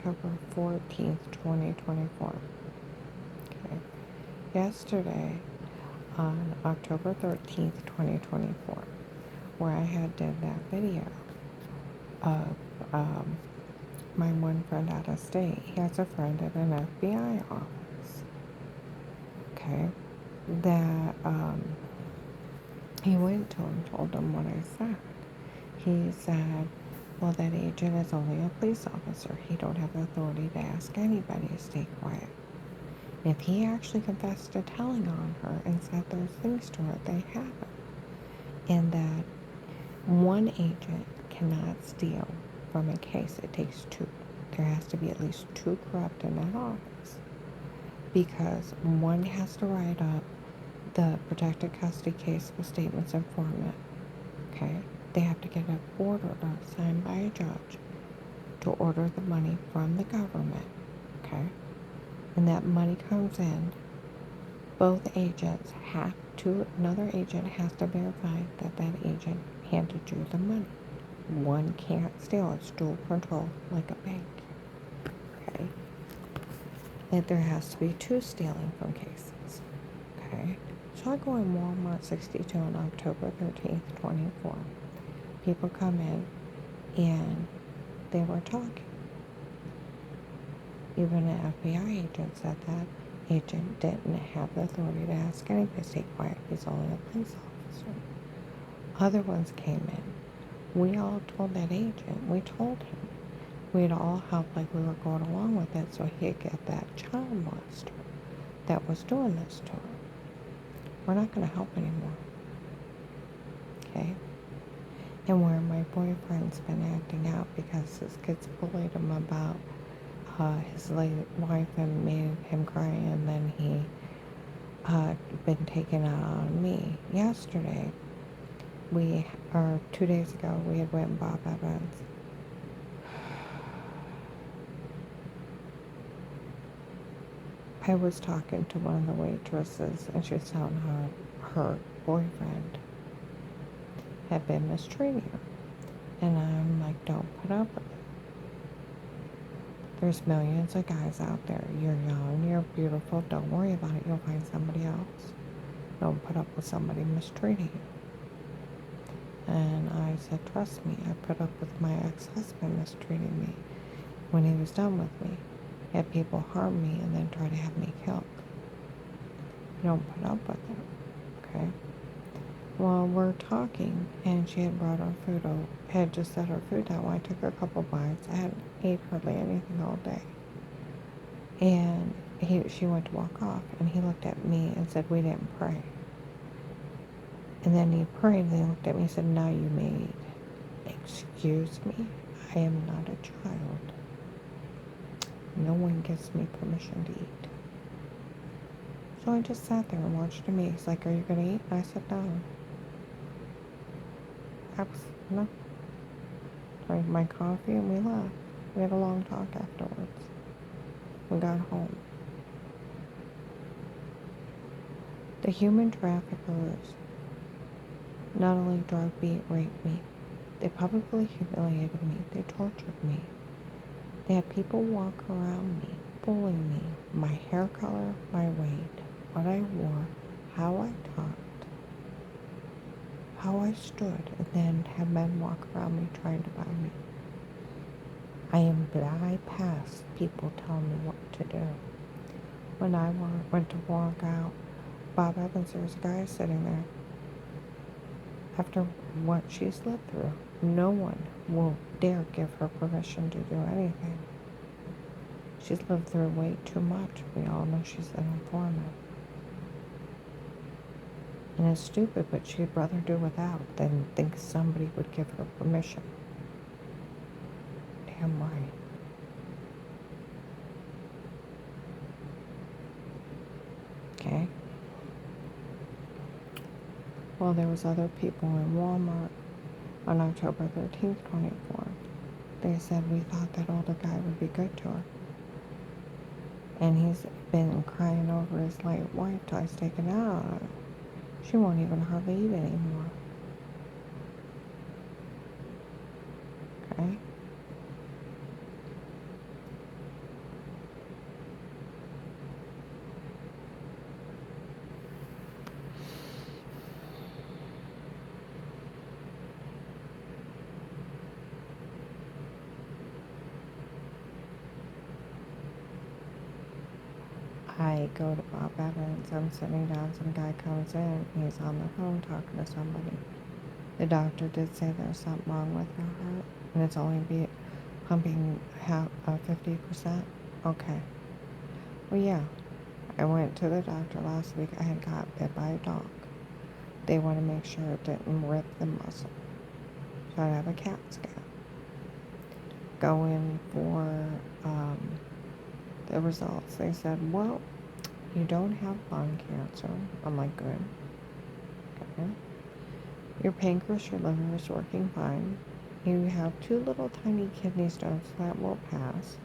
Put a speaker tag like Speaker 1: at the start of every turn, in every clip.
Speaker 1: October 14th, 2024. Okay. Yesterday, on October 13th, 2024, where I had did that video of my one friend out of state. He has a friend at an FBI office. Okay. That he went to him, told him what I said. He said, well, that agent is only a police officer. He don't have the authority to ask anybody to stay quiet. If he actually confessed to telling on her and said those things to her, they happen. And that one agent cannot steal from a case. It takes two. There has to be at least two corrupt in that office. Because one has to write up the protected custody case with statements informant. Okay? They have to get an order signed by a judge to order the money from the government. Okay? And that money comes in. Both agents have to, another agent has to verify that that agent handed you the money. One can't steal. It's dual control like a bank. Okay? And there has to be two stealing from cases. Okay? So I go in Walmart 62 on October 13th, 24. People come in and they were talking. Even an FBI agent said that agent didn't have the authority to ask anybody to stay quiet. He's only a police officer. Other ones came in. We all told that agent, we told him, we'd all helped like we were going along with it so he'd get that child molester that was doing this to her. We're not going to help anymore. Okay? And where my boyfriend's been acting out because his kids bullied him about his late wife and made him cry, and then he been taken out on me. Yesterday, 2 days ago, we had went and Bob Evans. I was talking to one of the waitresses, and she was telling her boyfriend had been mistreating her. And I'm like, don't put up with it. There's millions of guys out there. You're young, you're beautiful, don't worry about it. You'll find somebody else. Don't put up with somebody mistreating you. And I said, trust me, I put up with my ex-husband mistreating me when he was done with me. He had people harm me and then try to have me killed. You don't put up with it, okay? Well, we're talking, and she had brought her food over, had just set her food down. Well, I took a couple bites. I hadn't ate hardly anything all day. And she went to walk off, and he looked at me and said, we didn't pray. And then he prayed, and he looked at me and said, now you may eat. Excuse me? I am not a child. No one gives me permission to eat. So I just sat there and watched him eat. He's like, are you going to eat? And I said, no. No. Drank my coffee and we left. We had a long talk afterwards. We got home. The human traffickers not only drug me, raped me, they publicly humiliated me, they tortured me. They had people walk around me, bullying me, my hair color, my weight, what I wore, how I talked, how I stood, and then have men walk around me trying to buy me. I bypassed people telling me what to do. When I went to walk out, Bob Evans, there was a guy sitting there. After what she's lived through, no one will dare give her permission to do anything. She's lived through way too much. We all know she's an informant. And it's stupid, but she'd rather do without than think somebody would give her permission. Damn right. Okay? Well, there was other people in Walmart on October 13th, 24. They said we thought that older guy would be good to her. And he's been crying over his late wife till he's taken out on her. She won't even hardly eat anymore. Okay? I go to Bob Evans. I'm sitting down. Some guy comes in. He's on the phone talking to somebody. The doctor did say there's something wrong with her heart, and it's only pumping 50%. Okay. Well, yeah. I went to the doctor last week. I had got bit by a dog. They want to make sure it didn't rip the muscle. So I have a CAT scan. Go in for the results. They said, well, you don't have lung cancer. I'm like, good. Okay. Your pancreas, your liver is working fine. You have 2 little tiny kidney stones that will pass.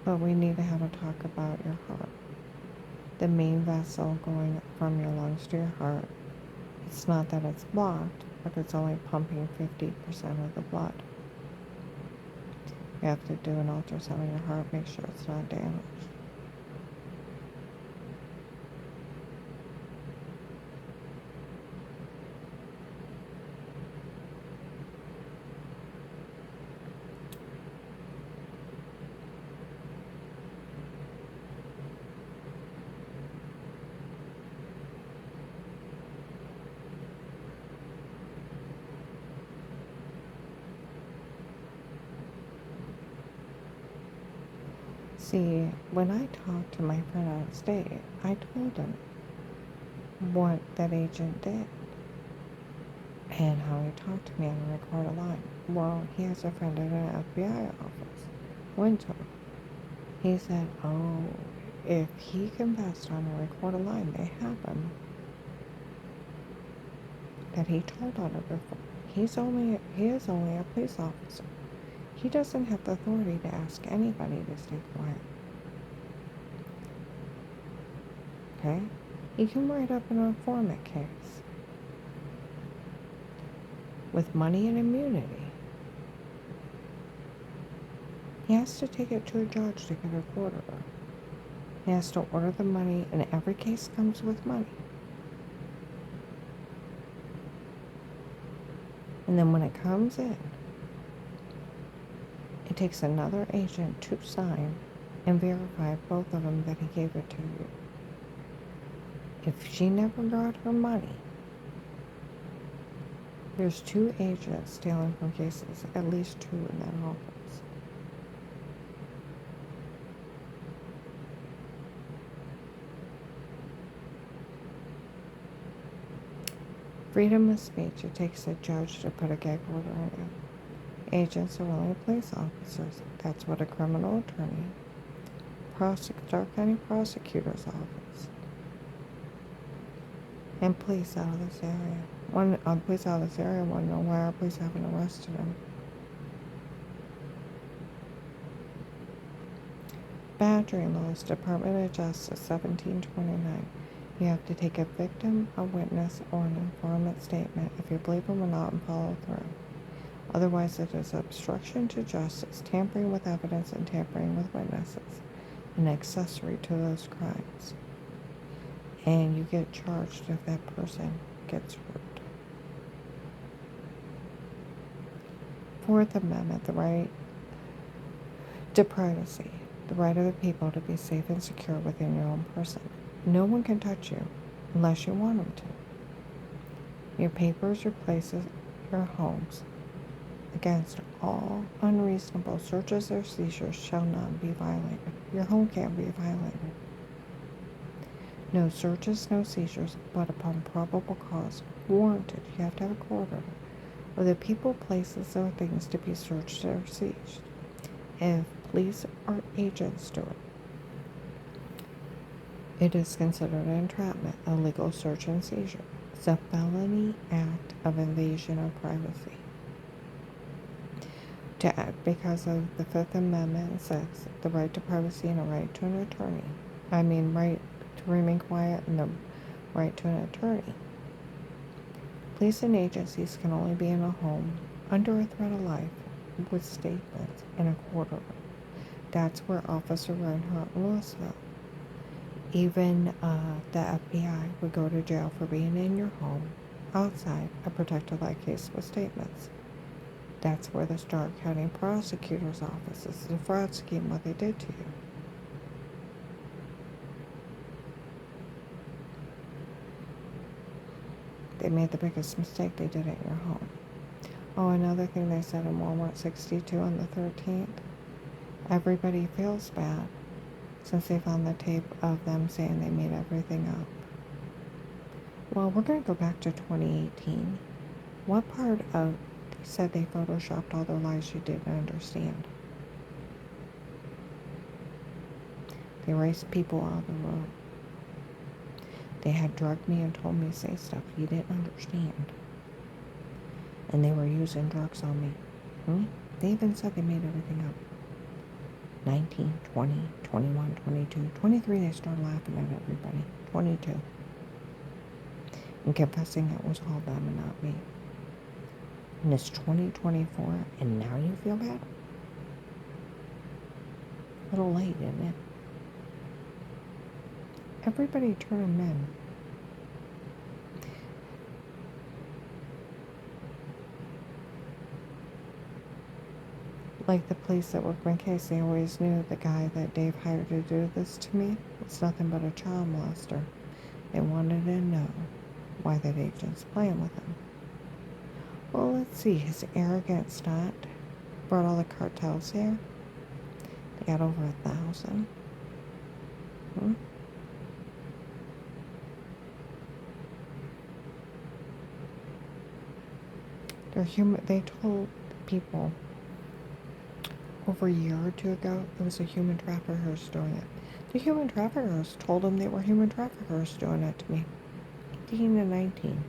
Speaker 1: But we need to have a talk about your heart. The main vessel going from your lungs to your heart, it's not that it's blocked, but it's only pumping 50% of the blood. You have to do an ultrasound of your heart, make sure it's not damaged. See, when I talked to my friend out of state, I told him what that agent did and how he talked to me on a recorded line. Well, he has a friend at an FBI office. Went to him. He said, oh, if he confessed on a recorded line, they have him, that he told on her before. He is only a police officer. He doesn't have the authority to ask anybody to stay quiet. Okay? He can write up an informant case with money and immunity. He has to take it to a judge to get a court order. He has to order the money, and every case comes with money. And then when it comes in, it takes another agent to sign and verify both of them that he gave it to you. If she never got her money, there's 2 agents stealing from cases, at least 2 in that office. Freedom of speech, it takes a judge to put a gag order on you. Agents are only police officers. That's what a criminal attorney, Stark County Prosecutor's Office, and police out of this area. Police out of this area want to know why our police haven't arrested him. Battery laws, Department of Justice, 1729. You have to take a victim, a witness, or an informant statement if you believe them or not and follow through. Otherwise, it is obstruction to justice, tampering with evidence, and tampering with witnesses, an accessory to those crimes. And you get charged if that person gets hurt. Fourth Amendment, the right to privacy, the right of the people to be safe and secure within your own person. No one can touch you unless you want them to. Your papers, your places, your homes, against all unreasonable searches or seizures shall not be violated. Your home can't be violated. No searches, no seizures, but upon probable cause, warranted, you have to have a court order, or the people, places, or things to be searched or seized. If police or agents do it, it is considered an entrapment, a legal search and seizure. It's a felony act of invasion of privacy. To act because of the Fifth Amendment says the right to privacy and a right to an attorney. Right to remain quiet and the right to an attorney. Police and agencies can only be in a home under a threat of life with statements in a court order. That's where Officer Reinhardt in Louisville. Even the FBI would go to jail for being in your home outside a protected light case with statements. That's where the Stark County Prosecutor's Office is the fraud scheme, what they did to you. they made the biggest mistake they did at your home. Oh, another thing they said in Walmart 62 on the 13th, everybody feels bad since they found the tape of them saying they made everything up. Well, we're going to go back to 2018. What part of they said they photoshopped all their lies you didn't understand? They erased people out of the room. They had drugged me and told me to say stuff you didn't understand. And they were using drugs on me. They even said they made everything up. 19, 20, 21, 22, 23, they started laughing at everybody. 22. And confessing it was all them and not me. And it's 2024, and now you feel bad? A little late, isn't it? Everybody turn them in. Like the police that worked my case, they always knew the guy that Dave hired to do this to me was nothing but a child molester. They wanted to know why that agent's playing with him. Well, let's see. His arrogant stunt brought all the cartels here. They got over 1,000. They're human. They told people over a year or two ago it was a human traffickers doing it. The human traffickers told them they were human traffickers doing it to me. 18 and 19.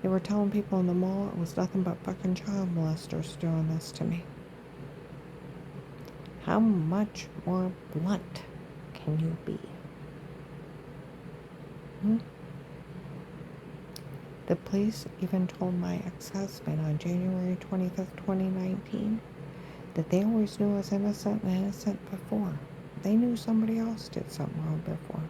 Speaker 1: They were telling people in the mall it was nothing but fucking child molesters doing this to me. How much more blunt can you be? The police even told my ex-husband on January 25th, 2019, that they always knew I was innocent and innocent before. They knew somebody else did something wrong before.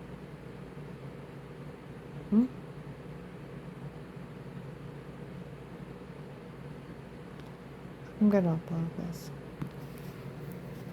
Speaker 1: I'm gonna upload this.